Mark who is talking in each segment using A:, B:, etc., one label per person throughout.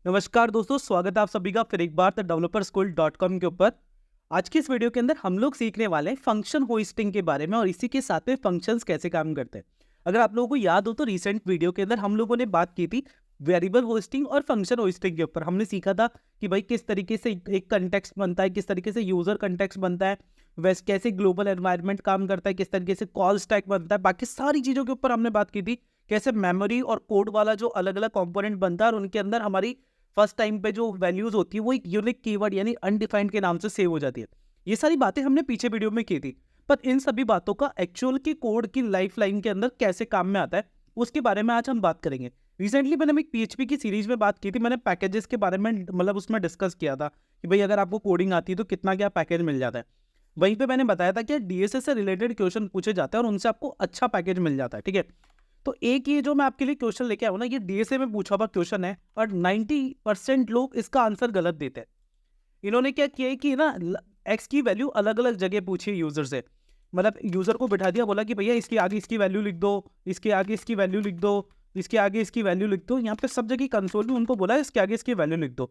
A: नमस्कार दोस्तों, स्वागत है आप सभी का फिर एक बार द developerschool.com के ऊपर। आज की इस वीडियो के अंदर हम लोग सीखने वाले हैं फंक्शन होस्टिंग के बारे में और इसी के साथ में फंक्शंस कैसे काम करते हैं। अगर आप लोगों को याद हो तो रिसेंट वीडियो के अंदर हम लोगों ने बात की थी वेरिएबल होस्टिंग और फंक्शन होस्टिंग के ऊपर। हमने सीखा था कि भाई किस तरीके से एक कंटेक्स्ट बनता है, किस तरीके से यूजर कंटेक्स्ट बनता है, वैसे कैसे ग्लोबल एनवायरनमेंट काम करता है, किस तरीके से कॉल स्टैक बनता है, बाकी सारी चीज़ों के ऊपर हमने बात की थी। कैसे मेमोरी और कोड वाला जो अलग अलग कंपोनेंट बनता है और उनके अंदर हमारी फर्स्ट टाइम पे जो वैल्यूज होती है वो एक यूनिक कीवर्ड यानी अनडिफाइंड के नाम से सेव हो जाती है। ये सारी बातें हमने पीछे वीडियो में की थी, पर इन सभी बातों का एक्चुअल की कोड की लाइफ लाइन के अंदर कैसे काम में आता है उसके बारे में आज हम बात करेंगे। रिसेंटली मैंने एक पीएचपी की सीरीज में बात की थी, मैंने पैकेजेस के बारे में उसमें डिस्कस किया था कि भाई अगर आपको कोडिंग आती है तो कितना क्या पैकेज मिल जाता है। वहीं पे मैंने बताया था कि डीएसए से रिलेटेड क्वेश्चन पूछे जाते हैं और उनसे आपको अच्छा पैकेज मिल जाता है। ठीक है, तो एक ये जो मैं आपके लिए क्वेश्चन लेके आया हूं ना, ये डीएसए में पूछा हुआ क्वेश्चन है और 90% लोग इसका आंसर गलत देते हैं। इन्होंने क्या किया है कि ना एक्स की वैल्यू अलग अलग जगह पूछी यूजर से, यूजर को बिठा दिया, बोला कि भैया इसके आगे इसकी वैल्यू लिख दो, इसके आगे इसकी वैल्यू लिख दो, इसके आगे इसकी वैल्यू लिख दो। यहाँ पे सब जगह कंसोल में उनको बोला इसके आगे इसकी वैल्यू लिख दो।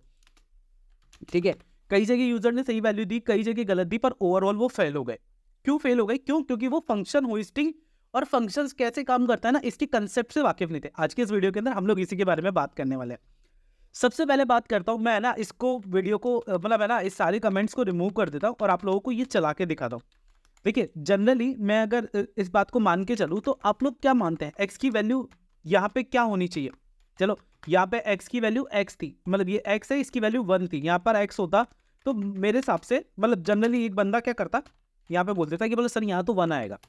A: ठीक है, कई जगह यूजर ने सही वैल्यू दी, कई जगह गलत दी, पर ओवरऑल वो फेल हो गए। क्यों फेल हो गए? क्योंकि वो फंक्शन होस्टिंग और फंक्शंस कैसे काम करता है ना, इसके कंसेप्ट से वाकिफ नहीं थे। आज के इस वीडियो के अंदर हम लोग इसी के बारे में बात करने वाले हैं। सबसे पहले बात करता हूं मैं ना, इसको वीडियो को है ना, इस सारे कमेंट्स को रिमूव कर देता हूं और आप लोगों को ये चला के दिखाता हूं। देखिए, जनरली मैं अगर इस बात को मान के चलूं तो आप लोग क्या मानते हैं एक्स की वैल्यू यहाँ पे क्या होनी चाहिए? चलो, यहाँ पे एक्स की वैल्यू एक्स थी, ये एक्स है, इसकी वैल्यू 1 थी, यहाँ पर एक्स होता तो मेरे हिसाब से जनरली एक बंदा क्या करता, यहाँ पे बोल देता कि सर यहाँ तो 1 आएगा।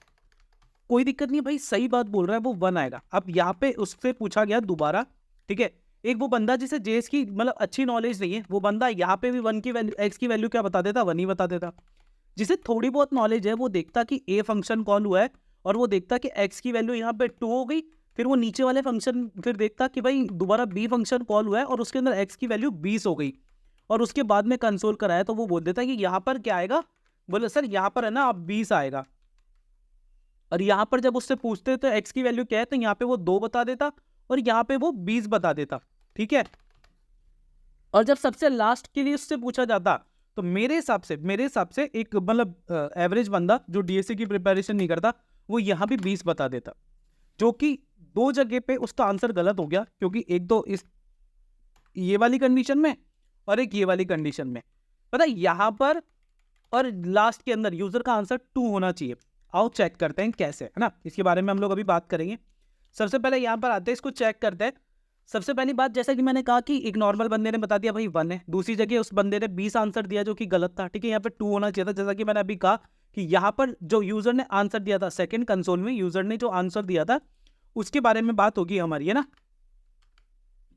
A: कोई दिक्कत नहीं भाई, सही बात बोल रहा है, वो 1 आएगा। अब यहाँ पे उससे पूछा गया दोबारा, ठीक है, एक वो बंदा जिसे जेएस की अच्छी नॉलेज नहीं है, वो बंदा यहाँ पे भी 1 की वैल्यू एक्स की वैल्यू क्या बता देता, 1 ही बता देता। जिसे थोड़ी बहुत नॉलेज है वो देखता कि ए फंक्शन कॉल हुआ है और वो देखता कि एक्स की वैल्यू यहाँ पे 2 हो गई, फिर वो नीचे वाले फंक्शन फिर देखता कि भाई दोबारा बी फंक्शन कॉल हुआ है और उसके अंदर एक्स की वैल्यू 20 हो गई, और उसके बाद में कंसोल कराया तो वो बोल देता कि यहाँ पर क्या आएगा, बोले सर यहाँ पर है ना अब 20 आएगा। और यहाँ पर जब उससे पूछते तो एक्स की वैल्यू क्या है, तो यहाँ पे वो 2 बता देता और यहाँ पे वो 20 बता देता। ठीक है, और जब सबसे लास्ट के लिए उससे पूछा जाता तो मेरे हिसाब से एक एवरेज बंदा जो डीएससी की प्रिपरेशन नहीं करता वो यहाँ भी 20 बता देता, जो कि 2 जगह पे उसका आंसर गलत हो गया, क्योंकि एक तो इस ये वाली कंडीशन में और एक ये वाली कंडीशन में। पता है यहाँ पर और लास्ट के अंदर यूजर का आंसर 2 होना चाहिए। आओ चेक करते हैं कैसे, है ना, इसके बारे में हम लोग अभी बात करेंगे। सबसे पहले यहाँ पर आते हैं, इसको चेक करते हैं। सबसे पहली बात, जैसा कि मैंने कहा कि एक नॉर्मल बंदे ने बता दिया भाई 1 है, दूसरी जगह उस बंदे ने 20 आंसर दिया जो कि गलत था। ठीक है, यहाँ पे 2 होना चाहिए था। जैसा कि मैंने अभी कहा कि यहाँ पर जो यूजर ने आंसर दिया था सेकंड कंसोल में, यूजर ने जो आंसर दिया था उसके बारे में बात होगी हमारी, है ना।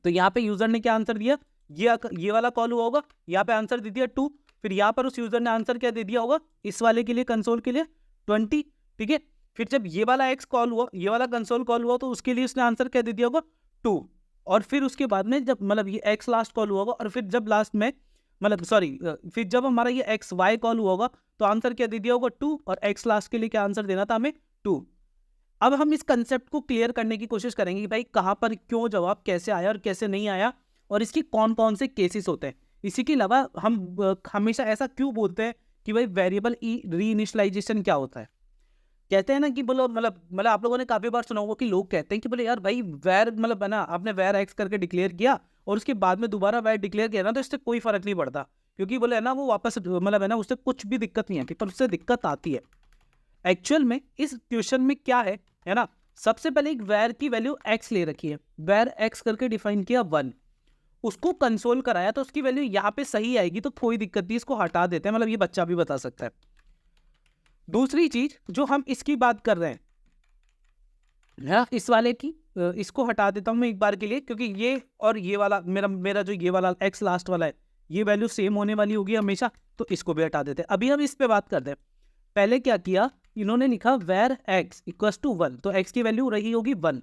A: तो यहाँ पे यूजर ने क्या आंसर दिया, ये वाला कॉल हुआ होगा, यहाँ पे आंसर दे दिया 2, फिर यहाँ पर उस यूजर ने आंसर क्या दे दिया होगा इस वाले के लिए, कंसोल के लिए 20। ठीक है, फिर जब ये वाला एक्स कॉल हुआ, ये वाला कंसोल कॉल हुआ, तो उसके लिए उसने आंसर क्या दे दिया होगा 2। और फिर उसके बाद में जब ये एक्स लास्ट कॉल हुआ होगा, और फिर जब लास्ट में फिर जब हमारा ये एक्स वाई कॉल हुआ होगा तो आंसर क्या दे दिया होगा 2, और एक्स लास्ट के लिए क्या आंसर देना था हमें 2। अब हम इस कंसेप्ट को क्लियर करने की कोशिश करेंगे कि भाई कहाँ पर क्यों जवाब कैसे आया और कैसे नहीं आया, और इसकी कौन कौन से केसेस होते हैं। इसी के अलावा हम हमेशा ऐसा क्यों बोलते हैं कि भाई वेरिएबल री इनिशियलाइजेशन क्या होता है। कहते हैं ना कि बोलो आप लोगों ने काफी बार सुना होगा कि लोग कहते हैं कि बोले यार भाई वैर है ना, आपने वैर एक्स करके डिक्लेयर किया और उसके बाद में दोबारा वैर डिक्लेयर किया ना, तो इससे कोई फर्क नहीं पड़ता, क्योंकि बोले है ना वो वापस है ना उससे कुछ भी दिक्कत नहीं आती, पर उससे दिक्कत आती है। एक्चुअल में इस क्वेश्चन में क्या है ना, सबसे पहले एक वैर की वैल्यू एक्स ले रखी है, वैर एक्स करके डिफाइन किया 1, उसको कंसोल कराया तो उसकी वैल्यू यहाँ पे सही आएगी, तो कोई दिक्कत नहीं, इसको हटा देते हैं, ये बच्चा भी बता सकता है। दूसरी चीज जो हम इसकी बात कर रहे हैं ना, इस वाले की, इसको हटा देता हूं मैं एक बार के लिए, क्योंकि ये और ये वाला मेरा जो ये वाला एक्स लास्ट वाला है ये वैल्यू सेम होने वाली होगी हमेशा, तो इसको भी हटा देते हैं। अभी हम इस पे बात करते हैं। पहले क्या किया, इन्होंने लिखा वेर एक्स इक्वल्स टू 1, तो एक्स की वैल्यू रही होगी 1।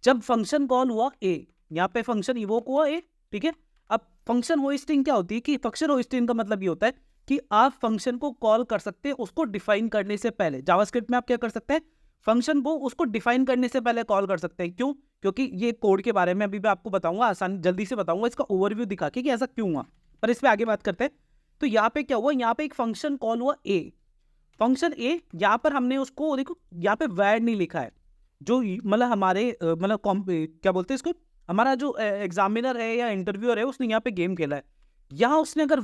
A: जब फंक्शन कॉल हुआ ए, यहाँ पे फंक्शन इवोक हुआ ए, ठीक है। अब फंक्शन होस्टिंग क्या होती है कि फंक्शन होस्टिंग का मतलब ये होता है कि आप फंक्शन को कॉल कर सकते हैं उसको डिफाइन करने से पहले। जावास्क्रिप्ट में आप क्या कर सकते हैं, फंक्शन वो उसको डिफाइन करने से पहले कॉल कर सकते हैं। क्यों? क्योंकि ये कोड के बारे में अभी मैं आपको बताऊंगा, आसान जल्दी से बताऊंगा इसका ओवरव्यू दिखा के कि ऐसा क्यों हुआ, पर इस पे आगे बात करते हैं। तो यहाँ पे क्या हुआ, यहाँ पे एक फंक्शन कॉल हुआ ए, फंक्शन ए, यहाँ पर हमने उसको देखो यहाँ पे वैड नहीं लिखा है, जो मतलब हमारे मतलब क्या बोलते हैं इसको, हमारा जो एग्जामिनर है या इंटरव्यूअर है उसने यहाँ पे गेम खेला है, यहाँ उसने अगर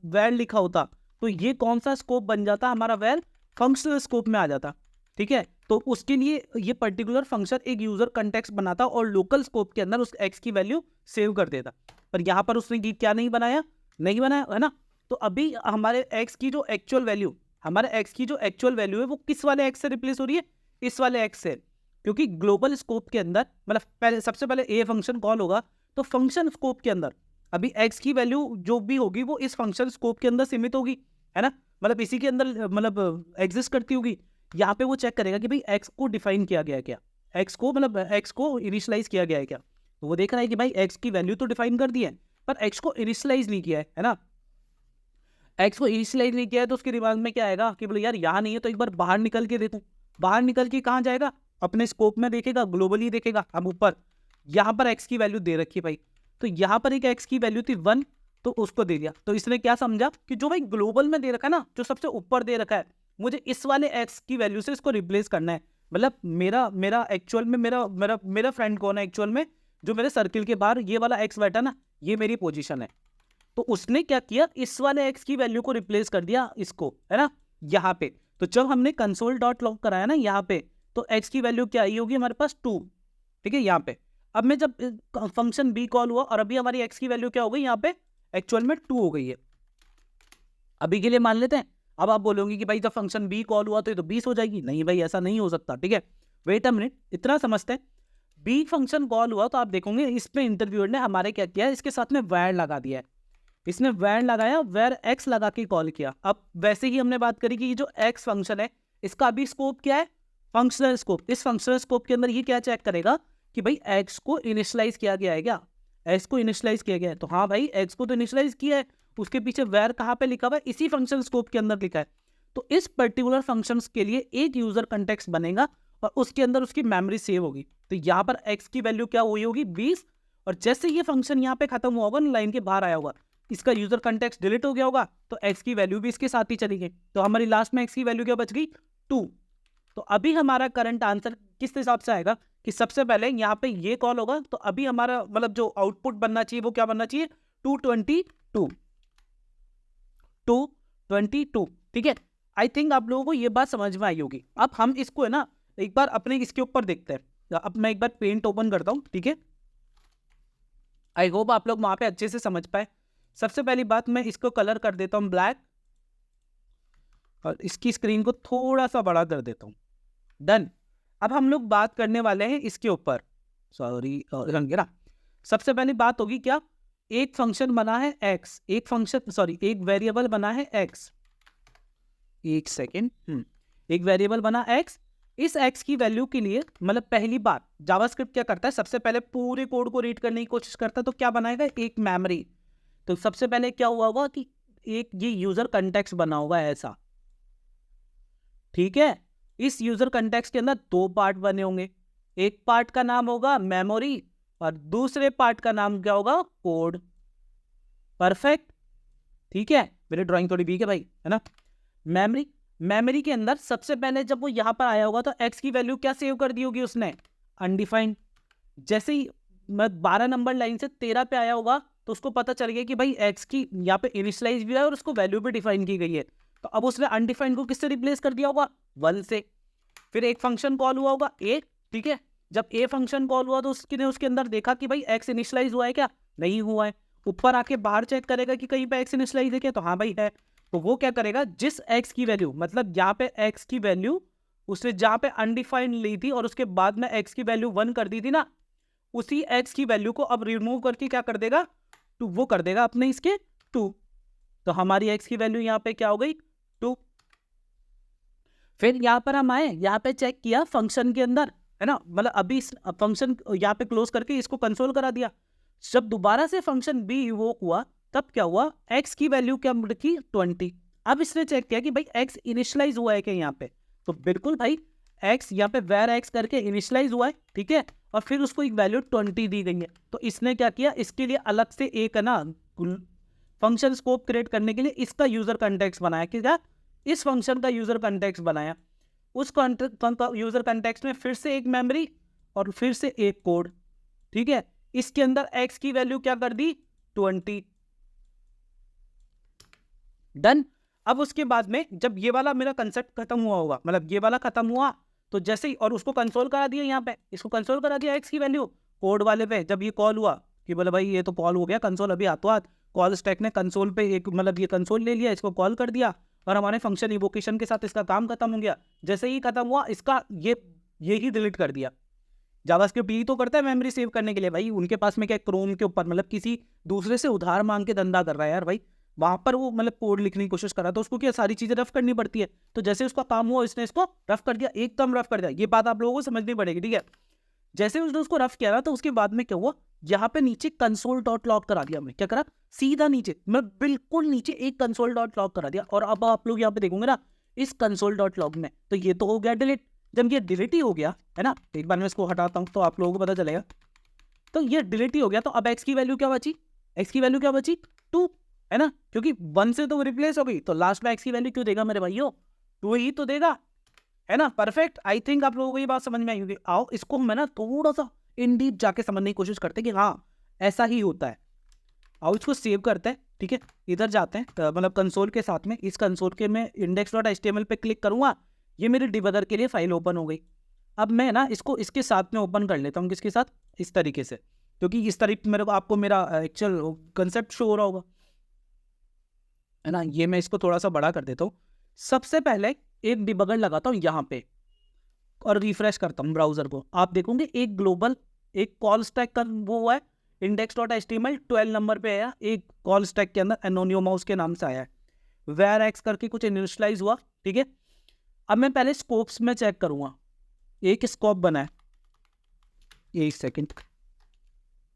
A: वैर लिखा होता तो ये कौन सा स्कोप बन जाता, हमारा वैर फंक्शनल स्कोप में आ जाता। ठीक है, तो उसके लिए ये पर्टिकुलर फंक्शन एक यूजर कंटेक्स्ट बनाता और लोकल स्कोप के अंदर उस एक्स की वैल्यू सेव कर देता, पर यहाँ पर उसने क्या नहीं बनाया है ना। तो अभी हमारे एक्स की जो एक्चुअल वैल्यू, है वो किस वाले एक्स से रिप्लेस हो रही है, इस वाले एक्स से, क्योंकि ग्लोबल स्कोप के अंदर मतलब सबसे पहले ए फंक्शन कॉल होगा तो फंक्शन स्कोप के अंदर अभी एक्स की वैल्यू जो भी होगी वो इस फंक्शन स्कोप के अंदर सीमित होगी, है ना, मतलब इसी के अंदर मतलब एग्जिस्ट करती होगी। यहाँ पे वो चेक करेगा कि भाई एक्स को डिफाइन किया गया है क्या, एक्स को इनिशियलाइज किया गया है क्या, तो वो देख रहा है कि भाई एक्स की वैल्यू तो डिफाइन कर दी है पर एक्स को इनिशियलाइज नहीं किया है ना, एक्स को इनिशियलाइज नहीं किया है, तो उसके दिमाग में क्या आएगा कि बोले यार यहाँ नहीं है तो एक बार बाहर निकल के देखूं, बाहर निकल के कहाँ जाएगा, अपने स्कोप में देखेगा, ग्लोबली देखेगा। अब ऊपर यहाँ पर एक्स की वैल्यू दे रखी है भाई, तो यहाँ पर एक एक्स की वैल्यू थी 1, तो उसको दे दिया, तो इसने क्या समझा कि जो भाई ग्लोबल में दे रखा है ना, जो सबसे ऊपर दे रखा है, मुझे इस वाले एक्स की वैल्यू से इसको रिप्लेस करना है, मतलब मेरा एक्चुअल में मेरा फ्रेंड कौन है एक्चुअल में, जो मेरे सर्किल के बाहर ये वाला एक्स बैठा ना, ये मेरी पोजीशन है। तो उसने क्या किया, इस वाले एक्स की वैल्यू को रिप्लेस कर दिया इसको, है ना, यहाँ पे। तो जब हमने कंसोल डॉट लॉग कराया ना यहाँ पे, तो एक्स की वैल्यू क्या आई होगी हमारे पास 2, ठीक है यहाँ पे। अब मैं जब फंक्शन बी कॉल हुआ और अभी हमारी एक्स की वैल्यू क्या हो गई यहाँ पे, एक्चुअल में 2 हो गई है, अभी के लिए मान लेते हैं। अब आप बोलोगे कि भाई जब फंक्शन बी कॉल हुआ तो ये तो 20 हो जाएगी, नहीं भाई ऐसा नहीं हो सकता, ठीक है, वेट अ मिनट, इतना समझते हैं। बी फंक्शन कॉल हुआ तो आप देखोगे इसमें इंटरव्यूअर ने हमारे क्या किया, इसके साथ में वैर लगा दिया है, इसने वैर लगाया, वैर एक्स लगा के कॉल किया। अब वैसे ही हमने बात करी कि ये जो एक्स फंक्शन है इसका अभी स्कोप क्या है, फंक्शनल स्कोप। इस फंक्शनल स्कोप के अंदर ये क्या चेक करेगा कि भाई एक्स को इनिशियलाइज किया गया है क्या, एक्स को इनिशियलाइज किया गया है, तो हाँ भाई एक्स को तो इनिशियलाइज किया है, उसके पीछे वैर कहाँ पे लिखा हुआ है, इसी फंक्शन स्कोप के अंदर लिखा है। तो इस पर्टिकुलर फंक्शन के लिए एक यूजर कंटेक्स्ट बनेगा और उसके अंदर उसकी मेमोरी सेव होगी। तो यहाँ पर एक्स की वैल्यू क्या हुई होगी 20, और जैसे ये फंक्शन यहाँ पे खत्म हुआ होगा ना, लाइन के बाहर आया होगा, इसका यूजर कंटेक्स्ट डिलीट हो गया होगा, तो एक्स की वैल्यू भी इसके साथ ही चली गई, तो हमारी लास्ट में एक्स की वैल्यू क्या बच गई 2। तो अभी हमारा करंट आंसर किस हिसाब से आएगा कि सबसे पहले यहाँ पे ये कॉल होगा, तो अभी हमारा मतलब जो आउटपुट बनना चाहिए वो क्या बनना चाहिए 222, ठीक है। आई थिंक आप लोगों को ये बात समझ में आई होगी। अब हम इसको है ना एक बार अपने इसके ऊपर देखते हैं। अब मैं एक बार पेंट ओपन करता हूँ, ठीक है, आई होप आप लोग वहां पे अच्छे से समझ पाए। सबसे पहली बात मैं इसको कलर कर देता हूँ ब्लैक, और इसकी स्क्रीन को थोड़ा सा बड़ा कर देता हूँ, डन। अब हम लोग बात करने वाले हैं इसके ऊपर, सॉरी ना, सबसे पहली बात होगी क्या, एक फंक्शन बना है x, एक वेरिएबल बना है x, एक सेकेंड, एक वेरिएबल बना x, इस x की वैल्यू के लिए मतलब पहली बात जावास्क्रिप्ट क्या करता है, सबसे पहले पूरे कोड को रीड करने की कोशिश करता है, तो क्या बनाएगा एक मेमोरी। तो सबसे पहले क्या हुआ होगा कि एक ये यूजर कंटेक्स्ट बना होगा ऐसा, ठीक है। इस यूजर कंटेक्स्ट के अंदर 2 पार्ट बने होंगे, एक पार्ट का नाम होगा मेमोरी और दूसरे पार्ट का नाम क्या होगा कोड, परफेक्ट, ठीक है। मेरी ड्राइंग थोड़ी वीक है भाई, है ना। मेमोरी के अंदर सबसे पहले जब वो यहां पर आया होगा तो एक्स की वैल्यू क्या सेव कर दी होगी उसने, अनडिफाइंड। जैसे ही मैं 12 नंबर लाइन से 13 पे आया होगा तो उसको पता चल गया कि भाई एक्स की यहाँ पे इनिशियलाइज भी है और उसको वैल्यू भी डिफाइन की गई है, तो अब उसने अनडिफाइंड को किससे रिप्लेस कर दिया होगा 1 से। फिर एक फंक्शन कॉल हुआ होगा ए, ठीक है, जब ए फंक्शन कॉल हुआ तो उसके अंदर देखा कि भाई एक्स इनिशियलाइज हुआ है क्या, नहीं हुआ है, ऊपर आके बाहर चेक करेगा कि कहीं पे एक्स इनिशियलाइज है क्या, तो हाँ भाई है। तो वो क्या करेगा, जिस एक्स की वैल्यू मतलब जहाँ पे एक्स की वैल्यू उसने जहाँ पे अनडिफाइंड ली थी और उसके बाद में एक्स की वैल्यू 1 कर दी थी ना, उसी एक्स की वैल्यू को अब रिमूव करके क्या कर देगा, तो वो कर देगा अपने इसके 2। तो हमारी एक्स की वैल्यू यहाँ पे क्या हो गई 2। फिर यहाँ पर हम आए, यहाँ पे चेक किया फंक्शन के अंदर, है ना, मतलब अभी फंक्शन यहाँ पे क्लोज करके इसको कंसोल करा दिया। जब दोबारा से फंक्शन बी इवोक हुआ तब क्या हुआ, एक्स की वैल्यू क्या रखी 20। अब इसने चेक किया कि भाई एक्स इनिशियलाइज हुआ है क्या यहाँ पे, तो बिल्कुल भाई एक्स यहाँ पे वेर एक्स करके इनिशियलाइज हुआ है, ठीक है, और फिर उसको एक वैल्यू 20 दी गई है। तो इसने क्या किया, इसके लिए अलग से एक है ना फंक्शन स्कोप क्रिएट करने के लिए इसका यूजर कंटेक्स्ट बनाया, क्या इस फंक्शन का यूजर कंटेक्स्ट बनाया। उस यूजर कंटेक्स्ट में फिर से एक मेमोरी और फिर से एक कोड, ठीक है। इसके अंदर x की वैल्यू क्या कर दी 20, डन। अब उसके बाद में जब ये वाला मेरा कंसेप्ट खत्म हुआ होगा, मतलब ये वाला खत्म हुआ, तो जैसे ही और उसको कंसोल करा दिया, यहाँ पे इसको कंसोल करा दिया x की वैल्यू कोड वाले पे। जब ये कॉल हुआ कि बोले भाई ये तो कॉल हो गया, कंसोल अभी हाथों कॉल स्टैक ने कंसोल पे एक मतलब ये कंसोल ले लिया, इसको कॉल कर दिया और हमारे फंक्शन इवोकेशन के साथ इसका काम खत्म हो गया। जैसे ही खत्म हुआ इसका ये ही डिलीट कर दिया। जावास्क्रिप्ट यही तो करता है मेमोरी सेव करने के लिए भाई। उनके पास में क्या क्रोम के ऊपर मतलब किसी दूसरे से उधार मांग के धंधा कर रहा है यार भाई। वहां पर वो मतलब कोड लिखने की कोशिश कर रहा था, उसको क्या सारी चीजें रफ करनी पड़ती है। तो जैसे उसका काम हुआ इसने इसको रफ कर दिया, एकदम रफ कर दिया। ये बात आप लोगों को समझनी पड़ेगी, ठीक है। जैसे उसने उसको रफ किया ना, तो उसके बाद में क्या हुआ, यहाँ पे नीचे कंसोल डॉट लॉग करा दिया। मैं क्या करा, सीधा नीचे मैं बिल्कुल नीचे एक कंसोल डॉट लॉग करा दिया। और अब आप लोग यहाँ पे देखोगे ना इस कंसोल डॉट लॉग में, तो ये तो हो गया डिलीट। जब ये डिलीट ही हो गया है ना, एक बार मैं इसको हटाता हूँ तो आप लोगों को पता चलेगा। तो ये डिलीट ही हो गया, तो अब एक्स की वैल्यू क्या बची, एक्स की वैल्यू क्या बची 2, है ना, क्योंकि 1 से तो रिप्लेस हो गई। तो लास्ट में एक्स की वैल्यू क्यों देगा मेरे भाइयों, 2 ही तो देगा, है ना। परफेक्ट। आई थिंक आप लोगों को ये बात समझ में आई होगी। आओ इसको मैं ना थोड़ा सा इन डीप जाके समझने की कोशिश करते हैं कि हाँ ऐसा ही होता है। आओ इसको सेव करते हैं, ठीक है। इधर जाते हैं मतलब कंसोल के साथ में, इस कंसोल के मैं index.html पे क्लिक करूंगा, ये मेरे डिबगर के लिए फाइल ओपन हो गई। अब मैं ना इसको इसके साथ में ओपन कर लेता हूँ, किसके साथ, इस तरीके से, क्योंकि इस तरीके मेरे को आपको मेरा एक्चुअल कंसेप्ट शो हो रहा होगा, है ना। ये मैं इसको थोड़ा सा बड़ा कर देता हूँ। सबसे पहले एक डिबगर लगाता हूँ यहाँ पे और रिफ्रेश करता हूँ ब्राउजर को। आप देखोगे एक ग्लोबल एक कॉल स्टैक का वो हुआ है, index.html 12 नंबर पे आया, एक कॉल स्टैक के अंदर एनोनियोमाउस के नाम से आया है, वेर एक्स करके कुछ इनिशियलाइज हुआ, ठीक है। अब मैं पहले स्कोप्स में चेक करूंगा, एक स्कोप बना है, एक सेकंड,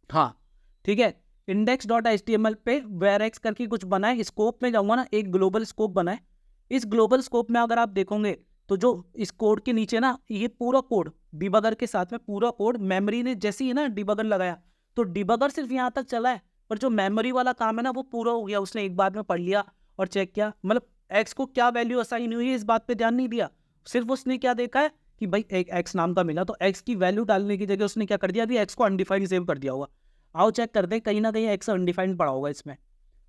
A: हाँ ठीक है, index.html पे वेर एक्स करके कुछ बना है। स्कोप में जाऊंगा ना, एक ग्लोबल स्कोप बना है। इस ग्लोबल स्कोप में अगर आप देखोगे तो जो इस कोड के नीचे ना, ये पूरा कोड डिबगर के साथ में पूरा कोड मेमोरी ने जैसे ही ना डिबगर लगाया, तो डिबगर सिर्फ यहाँ तक चला है, पर जो मेमोरी वाला काम है ना वो पूरा हो गया। उसने एक बार में पढ़ लिया और चेक किया, मतलब एक्स को क्या वैल्यू असाइन हुई है इस बात पे ध्यान नहीं दिया। सिर्फ उसने क्या देखा है कि भाई एक एक्स नाम का मिला, तो एक्स की वैल्यू डालने की जगह उसने क्या कर दिया, अभी एक्स को अनडिफाइंड सेव कर दिया होगा। आओ चेक कर दे, कहीं ना कहीं एक्स अनडिफाइंड पड़ा होगा इसमें।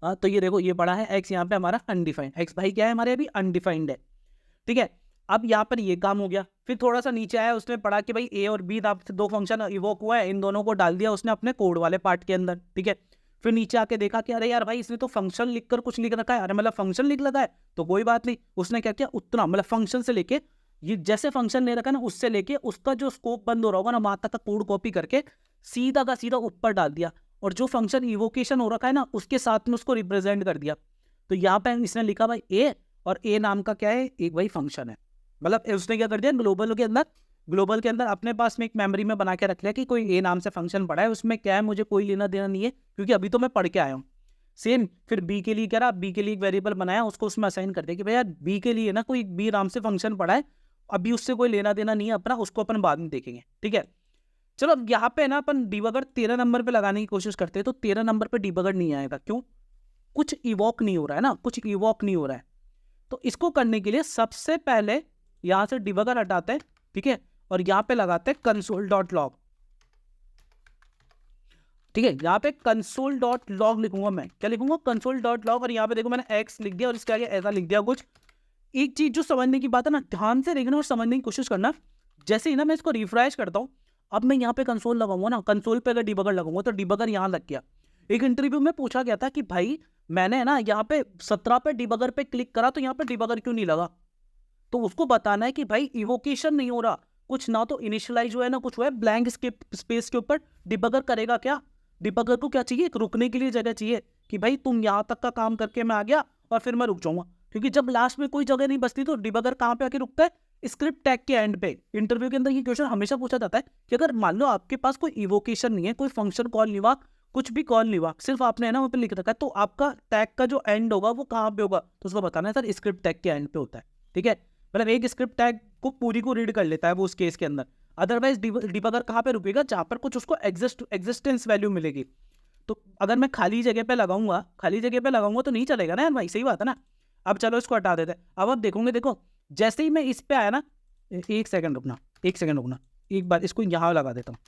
A: हाँ तो ये देखो ये पड़ा है एक्स, यहाँ पे हमारा अनडिफाइंड। एक्स भाई क्या है हमारे अभी अनडिफाइंड है, ठीक है। अब यहाँ पर ये काम हो गया। फिर थोड़ा सा नीचे आया, उसने पढ़ा कि भाई ए और बी दो फंक्शन इवोक हुआ है, इन दोनों को डाल दिया उसने अपने कोड वाले पार्ट के अंदर, ठीक है। फिर नीचे आके देखा कि अरे यार भाई इसने तो फंक्शन लिखकर कुछ लिख रखा है, अरे मतलब फंक्शन लिख लगा है, तो कोई बात नहीं। उसने क्या किया, उतना मतलब फंक्शन से लेके ये जैसे फंक्शन ले रखा है ना, उससे लेके उसका जो स्कोप बंद हो रहा होगा ना वहां तक का कोड कॉपी करके सीधा का सीधा ऊपर डाल दिया, और जो फंक्शन इवोकेशन हो रखा है ना उसके साथ में उसको रिप्रेजेंट कर दिया। तो यहाँ पे इसने लिखा भाई ए, और ए नाम का क्या है, एक भाई फंक्शन है। मतलब उसने क्या कर दिया, ग्लोबल के अंदर अपने पास में एक मेमोरी में बना के रख लिया कि कोई ए नाम से फंक्शन पड़ा है, उसमें क्या है मुझे कोई लेना देना नहीं है, क्योंकि अभी तो मैं पढ़ के आया हूँ। सेम फिर बी के लिए क्या रहा, बी के लिए एक वेरिएबल बनाया, उसको उसमें असाइन कर दिया कि भाई यार बी के लिए ना कोई बी नाम से फंक्शन पड़ा है, अभी उससे कोई लेना देना नहीं है अपना, उसको अपन बाद में देखेंगे, ठीक है। चलो अब यहाँ पे ना अपन डिबगर 13 नंबर पे लगाने की कोशिश करते हैं, तो 13 नंबर पे डिबगर नहीं आएगा, क्यों, कुछ इवोक नहीं हो रहा है ना, कुछ इवोक नहीं हो रहा है। तो इसको करने के लिए सबसे पहले यहां से डिबगर हटाते हैं, ठीक है, और यहां पे लगाते हैं कंसोल डॉट लॉग, ठीक है। यहाँ पे कंसोल डॉट लॉग लिखूंगा मैं, क्या लिखूंगा, कंसोल डॉट लॉग। और यहाँ पे देखो मैंने एक्स लिख दिया और इसके आगे ऐसा लिख दिया कुछ। एक चीज जो समझने की बात है ना, ध्यान से देखना और समझने की कोशिश करना। जैसे ही ना मैं इसको रिफ्रेश करता हूँ, अब मैं यहाँ पे कंसोल लगाऊंगा ना, कंसोल पे अगर डिबगर लगाऊंगा तो डिबगर यहाँ लग गया। एक इंटरव्यू में पूछा गया था कि भाई मैंने ना यहाँ पे 17 पे डिबगर पे क्लिक करा, तो यहाँ पे डिबगर क्यों नहीं लगा। तो उसको बताना है कि भाई इवोकेशन नहीं हो रहा, कुछ ना तो इनिशियलाइज हुआ है ना कुछ हुआ है, ब्लैंक स्पेस के ऊपर डिबगर करेगा क्या। डिबगर को क्या चाहिए, एक रुकने के लिए जगह चाहिए कि भाई तुम यहाँ तक का काम करके मैं आ गया और फिर मैं रुक जाऊंगा, क्योंकि जब लास्ट में कोई जगह नहीं बचती तो डिबगर कहाँ पे आके रुकता है, स्क्रिप्ट टैग के एंड पे। इंटरव्यू के अंदर ये क्वेश्चन हमेशा पूछा जाता है कि अगर मान लो आपके पास कोई इवोकेशन नहीं है, कोई फंक्शन कॉल नहीं हुआ, कुछ भी कॉल नहीं हुआ, सिर्फ आपने है ना वहाँ पे लिख रखा है, तो आपका टैग का जो एंड होगा वो कहाँ पे होगा, तो उसको बताना है सर स्क्रिप्ट टैग के एंड पे होता है, ठीक है। मतलब एक स्क्रिप्ट टैग को पूरी को रीड कर लेता है वो उस केस के अंदर। अदरवाइज डिबगर कहाँ पे रुकेगा, जहाँ पर कुछ उसको एग्जिस्टेंस वैल्यू मिलेगी। तो अगर मैं खाली जगह पे लगाऊंगा तो नहीं चलेगा ना यार भाई, सही बात है ना। अब चलो इसको हटा देते हैं। अब आप देखोगे, देखो जैसे ही मैं इस पे आया ना, एक सेकंड रुकना, एक बार इसको यहाँ लगा देता हूँ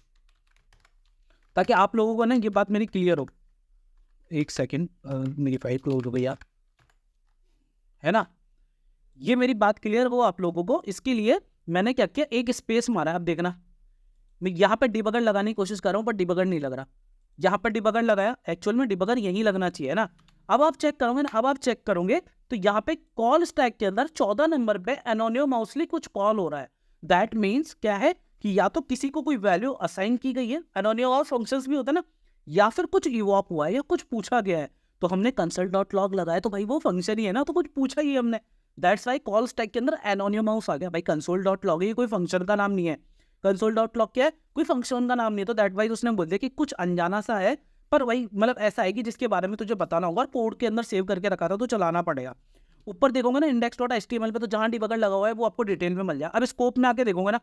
A: ताकि आप लोगों को ना ये बात मेरी क्लियर हो। एक सेकंड, मेरी फाइल क्लोज हो गई यार, है ना। ये मेरी बात क्लियर हो आप लोगों को, इसके लिए मैंने क्या किया, एक स्पेस मारा। अब देखना, मैं यहाँ पे डिबगर लगाने की कोशिश कर रहा हूँ पर डिबगर नहीं लग रहा। यहाँ पर डिबगर लगाया, एक्चुअल में डिबगर यहीं लगना चाहिए ना। अब आप चेक करोगे ना, अब आप चेक करोगे तो यहाँ पे कॉल स्टैक के अंदर 14 नंबर पे एनोनिमसली कुछ कॉल हो रहा है। दैट मीन्स क्या है कि या तो किसी को कोई वैल्यू असाइन की गई है, एनोनिमस फंक्शंस भी होता है ना, या फिर कुछ इवॉक हुआ है या कुछ पूछा गया है। तो हमने console.log लगाया तो भाई वो फंक्शन ही है ना, तो कुछ पूछा ही है हमने। दैट्स वाई कॉल स्टैक के अंदर एनोनिमस आ गया भाई। console.log ये कोई फंक्शन का नाम नहीं है। console.log क्या है, कोई फंक्शन का नाम नहीं है। तो दैट वाइज उसने बोल दिया कि कुछ अनजाना सा है, पर वही मतलब ऐसा है कि जिसके बारे में तुझे बताना होगा, कोड के अंदर सेव करके रखा था तो चलाना पड़ेगा। ऊपर देखोगे ना index.html पे, तो जहां डिबगर लगा हुआ है वो आपको डिटेल में मिल जाए। अब स्कोप में आके देखोगे ना,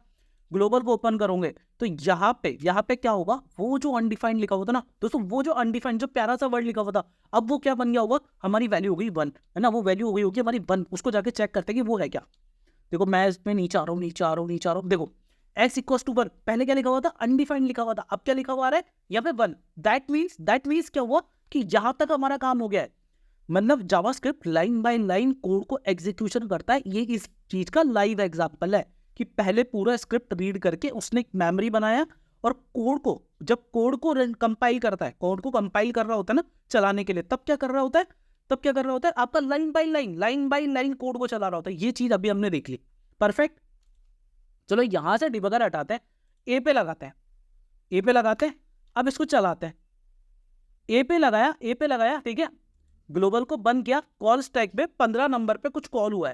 A: ग्लोबल को ओपन करोगे तो यहाँ पे क्या होगा, वो जो अनडिफाइंड लिखा हुआ था ना दोस्तों, वो जो अनडिफाइंड जो प्यारा सा वर्ड लिखा हुआ था, अब वो क्या बन गया होगा, हमारी वैल्यू हो गई 1, है ना। वो वैल्यू हो गई होगी हमारी 1। उसको जाके चेक करते हैं कि वो है क्या। देखो मैं इसमें नीचे आ रहा हूँ, देखो x इक्वल्स टू 1, पहले क्या लिखा हुआ था, अनडिफाइंड लिखा हुआ था, अब क्या लिखा हुआ है यहाँ पे 1। दैट मीन्स क्या हुआ कि जहां तक हमारा काम हो गया है, मतलब JavaScript line by line code को एग्जीक्यूशन करता है। ये इस चीज का लाइव एग्जांपल है कि पहले पूरा स्क्रिप्ट रीड करके उसने एक मेमोरी बनाया, और कोड को जब कोड को कंपाइल करता है, कोड को कंपाइल कर रहा होता है ना चलाने के लिए, तब क्या कर रहा होता है, आपका लाइन बाय लाइन कोड को चला रहा होता है। ये चीज अभी हमने देख ली, परफेक्ट। चलो यहां से डिबगर हटाते हैं, ए पे लगाते हैं, अब इसको चलाते हैं। ए पे लगाया, ठीक है। ग्लोबल को बंद किया, कॉल स्टैक पे 15 नंबर पे कुछ कॉल हुआ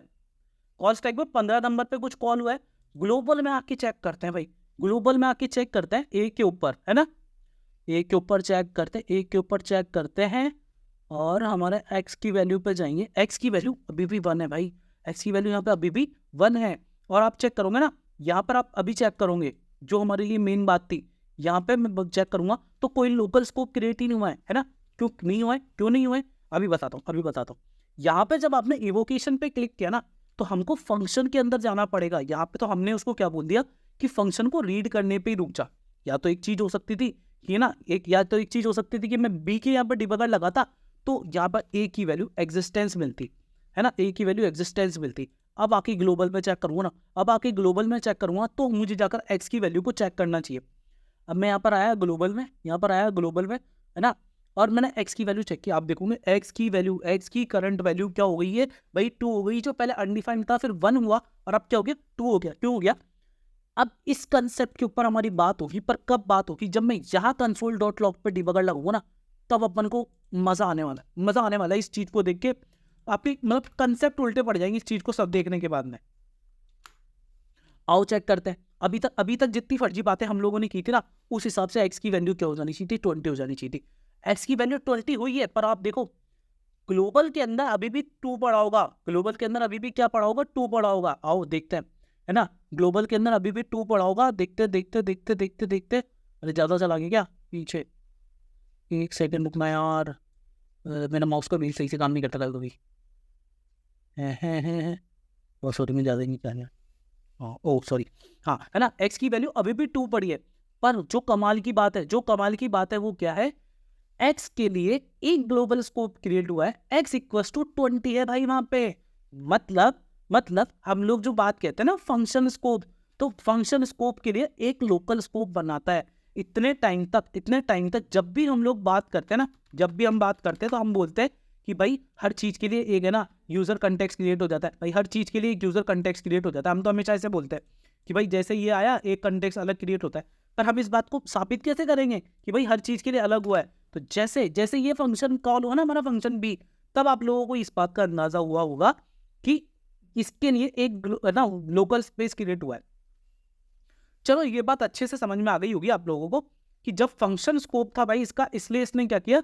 A: है, ग्लोबल में आके चेक करते हैं भाई, ए के ऊपर, है ना, ए के ऊपर चेक करते हैं, और हमारे एक्स की वैल्यू पे जाएंगे। एक्स की वैल्यू अभी भी 1 है भाई, एक्स की वैल्यू यहाँ पे अभी भी 1 है। और आप चेक करोगे ना, यहाँ पर आप अभी चेक करोगे, जो हमारे लिए मेन बात थी, यहाँ पे मैं चेक करूंगा तो कोई लोकल स्कोप क्रिएट ही नहीं हुआ है ना। क्यों नहीं हुआ है, अभी बताता हूँ। यहाँ पे जब आपने इवोकेशन पे क्लिक किया ना, तो हमको फंक्शन के अंदर जाना पड़ेगा। यहाँ पे तो हमने उसको क्या बोल दिया कि फंक्शन को रीड करने पे ही रुक जा। या तो एक चीज हो सकती थी कि ना, एक चीज हो सकती थी कि मैं बी के यहाँ पर डिबगर लगाता तो यहाँ पर ए की वैल्यू एग्जिस्टेंस मिलती, है ना, ए की वैल्यू एग्जिस्टेंस मिलती। अब आके ग्लोबल में चेक करूंगा तो मुझे जाकर एक्स की वैल्यू को चेक करना चाहिए। अब मैं यहाँ पर आया ग्लोबल में, है ना, और मैंने एक्स की वैल्यू चेक की। आप देखोगे एक्स की करंट वैल्यू क्या हो गई है भाई, 2 हो गई। जो पहले अनडिफाइंड था, फिर 1 हुआ, और अब क्या हो गया, 2 हो गया। क्यों हो गया? अब इस कंसेप्ट के ऊपर हमारी बात होगी, पर कब बात होगी, जब मैं यहाँ console.log पे डिबगर लगाऊंगा ना, तब अपन को मजा आने वाला है इस चीज को देख के। आपकी मतलब कंसेप्ट उल्टे पड़ जाएंगे इस चीज को सब देखने के बाद में। आओ चेक करते हैं। अभी तक जितनी फर्जी बातें हम लोगों ने की थी ना, उस हिसाब से एक्स की वैल्यू क्या हो जानी चाहिए थी, 20 हो जानी चाहिए थी। एक्स की वैल्यू 20 हुई है, पर आप देखो ग्लोबल के अंदर अभी भी 2 पड़ा होगा, क्या पड़ा होगा, 2 पड़ा होगा। आओ देखते हैं, है ना, ग्लोबल के अंदर अभी भी 2 पड़ा होगा। देखते। अरे ज्यादा चला गया क्या पीछे, एक सेकंड रुकना यार, मेरा माउस का व्हील सही से काम नहीं करता कभी। सॉरी, मैं ज्यादा नहीं चाहिए। ओह सॉरी, हाँ, है ना, एक्स की वैल्यू अभी भी 2 पड़ी है। पर जो कमाल की बात है वो क्या है, एक्स के लिए एक ग्लोबल स्कोप क्रिएट हुआ है, एक्स इक्वल्स टू 20 है भाई वहां पे। मतलब हम लोग जो बात कहते हैं ना फंक्शन स्कोप, तो फंक्शन स्कोप के लिए एक लोकल स्कोप बनाता है। इतने टाइम तक जब भी हम लोग बात करते हैं ना, तो हम बोलते हैं कि भाई हर चीज के लिए एक, है ना, यूजर कंटेक्स्ट क्रिएट हो जाता है भाई। हर चीज के लिए एक यूजर कंटेक्स्ट क्रिएट हो जाता है। हम तो हमेशा ऐसे बोलते हैं कि भाई जैसे ये आया एक कंटेक्स्ट अलग क्रिएट होता है। पर हम इस बात को साबित कैसे करेंगे कि भाई हर चीज के लिए अलग हुआ है? तो जैसे ये फंक्शन कॉल हुआ ना, हमारा फंक्शन बी, तब आप लोगों को इस बात का अंदाजा हुआ होगा कि इसके लिए एक ना लोकल स्पेस क्रिएट हुआ है। चलो ये बात अच्छे से समझ में आ गई होगी आप लोगों को कि जब फंक्शन स्कोप था भाई इसका, इसलिए इसने क्या किया,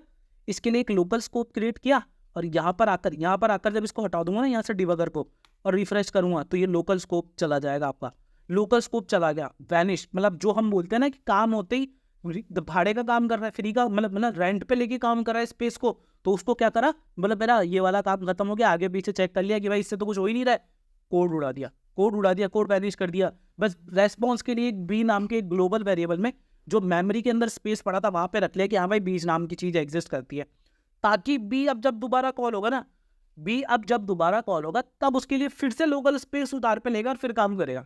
A: इसके लिए एक लोकल स्कोप क्रिएट किया। और यहाँ पर आकर जब इसको हटा दूंगा ना यहाँ से डिबगर को, और रिफ्रेश करूँगा तो ये लोकल स्कोप चला जाएगा आपका, लोकल स्कोप चला गया, वैनिश। मतलब जो हम बोलते हैं ना कि काम होते ही भाड़े का काम कर रहा है, फ्री का मतलब रेंट पे लेके काम कर रहा है स्पेस को, तो उसको क्या करा, मतलब मेरा ये वाला काम खत्म हो गया, आगे पीछे चेक कर लिया कि भाई इससे तो कुछ हो ही नहीं रहा है, कोड उड़ा दिया, कोड वैनिश कर दिया। बस रेस्पॉन्स के लिए बी नाम के ग्लोबल वेरिएबल में जो मेमोरी के अंदर स्पेस पड़ा था वहां पे रख लिया कि हाँ भाई बीज नाम की चीज एग्जिस्ट करती है, ताकि बी अब जब दोबारा कॉल होगा ना, बी अब जब दोबारा कॉल होगा तब उसके लिए फिर से लोकल स्पेस उतार पे लेगा और फिर काम करेगा।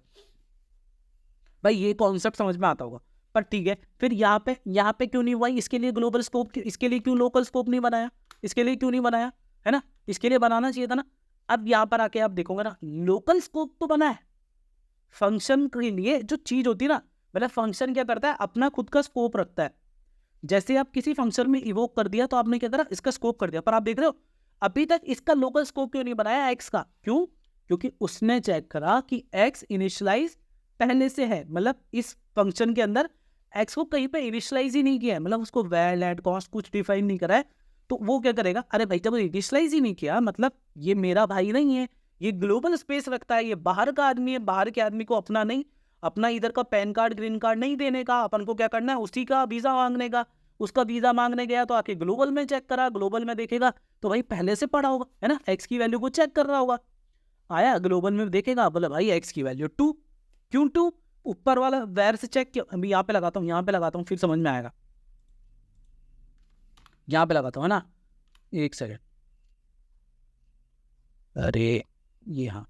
A: भाई ये कॉन्सेप्ट समझ में आता होगा, पर ठीक है। फिर यहाँ पे क्यों नहीं हुआ, इसके लिए ग्लोबल स्कोप, इसके लिए क्यों लोकल स्कोप नहीं बनाया, इसके लिए क्यों नहीं बनाया, है ना, इसके लिए बनाना चाहिए था ना। अब यहाँ पर आके आप देखोगे ना, लोकल स्कोप तो बना है फंक्शन के लिए। जो चीज होती है ना, मतलब फंक्शन क्या करता है, अपना खुद का स्कोप रखता है। जैसे आप किसी फंक्शन में इवोक कर दिया तो आपने क्या करा, इसका स्कोप कर दिया, पर आप देख रहे हो अभी तक इसका लोकल स्कोप क्यों नहीं बनाया एक्स का, क्यों, क्योंकि उसने चेक करा कि एक्स इनिशियलाइज पहले से है, मतलब इस फंक्शन के अंदर एक्स को कहीं पे इनिशियलाइज ही नहीं किया है, मतलब उसको वैल एड कॉस्ट कुछ डिफाइन नहीं करा है। तो वो क्या करेगा, अरे भाई जब इनिशियलाइज ही नहीं किया मतलब ये मेरा भाई नहीं है, ये ग्लोबल स्पेस रखता है, ये बाहर का आदमी है, बाहर के आदमी को अपना नहीं, अपना इधर का पैन कार्ड ग्रीन कार्ड नहीं देने का, अपन को क्या करना है उसी का वीजा मांगने का। उसका वीजा मांगने गया तो आके ग्लोबल में चेक करा, ग्लोबल में देखेगा तो भाई पहले से पड़ा होगा, है ना, एक्स की वैल्यू को चेक कर रहा होगा, आया ग्लोबल में देखेगा, बोले भाई एक्स की वैल्यू 2, क्यों 2, ऊपर वाला वेर से चेक किया। अभी यहाँ पे लगाता हूँ, यहाँ पे लगाता हूँ, फिर समझ में आएगा, यहाँ पे लगाता हूँ, है ना, एक सेकेंड, अरे ये हाँ,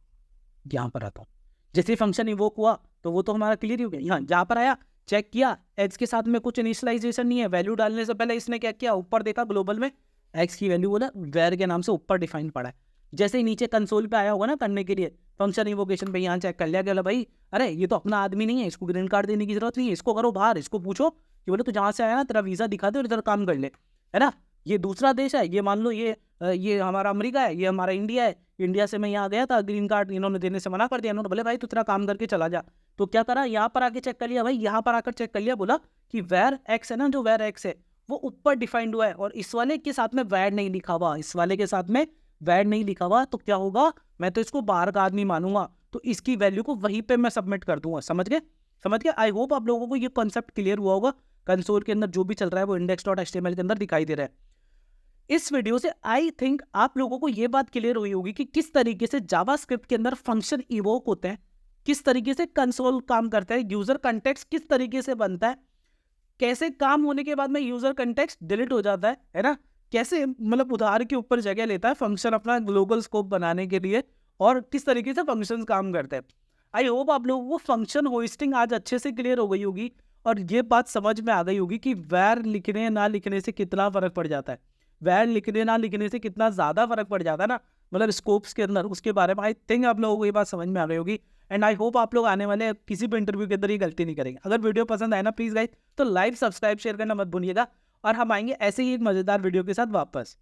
A: यहाँ पर आता हूँ। जैसे फंक्शन इवोक हुआ तो वो तो हमारा क्लियर ही हो गया, यहाँ जहाँ पर आया चेक किया, एक्स के साथ में कुछ इनिशियलाइजेशन नहीं है, वैल्यू डालने से पहले इसने क्या किया, ऊपर देखा ग्लोबल में एक्स की वैल्यू बोला वेर के नाम से ऊपर डिफाइन पड़ा है। जैसे ही नीचे कंसोल पे आया होगा ना करने के लिए फंक्शन इवोकेशन पे, यहाँ चेक कर लिया गया भाई अरे ये तो अपना आदमी नहीं है, इसको ग्रीन कार्ड देने की जरूरत नहीं है, इसको करो बाहर, इसको पूछो कि बोले तू जहाँ से आया ना तेरा वीजा दिखा दे और इधर काम कर ले, है ना, ये दूसरा देश है, ये मान लो ये हमारा अमेरिका है, ये हमारा इंडिया है, इंडिया से मैं यहाँ गया था, ग्रीन कार्ड इन्होंने देने से मना कर दिया, इन्होंने बोले भाई तू तेरा काम करके चला जा। तो क्या करा, यहाँ पर आके चेक कर लिया, भाई यहाँ पर आकर चेक कर लिया, बोला कि वेर एक्स है ना, जो वेर एक्स है वो ऊपर डिफाइंड हुआ है और इस वाले के साथ में वैड नहीं लिखा हुआ, इस वाले के साथ में वैड नहीं लिखा हुआ, तो क्या होगा, मैं तो इसको बाहर का आदमी मानूंगा, तो इसकी वैल्यू को वहीं पे मैं सबमिट कर दूंगा। समझ गए, समझ गए। आई होप आप लोगों को ये कॉन्सेप्ट क्लियर हुआ होगा। कंसोल के अंदर जो भी चल रहा है वो index.html के अंदर दिखाई दे रहा है। इस वीडियो से आई थिंक आप लोगों को ये बात क्लियर हुई होगी कि किस तरीके से जावास्क्रिप्ट के अंदर फंक्शन इवोक होते हैं, किस तरीके से कंसोल काम करता है, यूजर कंटेक्स्ट किस तरीके से बनता है, कैसे काम होने के बाद में यूजर कंटेक्स्ट डिलीट हो जाता है ना, कैसे मतलब उधार के ऊपर जगह लेता है फंक्शन अपना ग्लोबल स्कोप बनाने के लिए, और किस तरीके से फंक्शंस काम करते हैं। आई होप आप लोगों को फंक्शन होस्टिंग आज अच्छे से क्लियर हो गई होगी और ये बात समझ में आ गई होगी कि वैर लिखने ना लिखने से कितना फर्क पड़ जाता है, वैर लिखने ना लिखने से कितना ज़्यादा फर्क पड़ जाता है ना, मतलब स्कोप्स के अंदर, उसके बारे में आई थिंक आप लोगों को ये बात समझ में आ गई होगी। एंड आई होप आप लोग आने वाले किसी भी इंटरव्यू के अंदर ये गलती नहीं करेंगे। अगर वीडियो पसंद आए ना प्लीज़ गाइस तो लाइक सब्सक्राइब शेयर करना मत भूलिएगा, और हम आएंगे ऐसे ही एक मज़ेदार वीडियो के साथ वापस।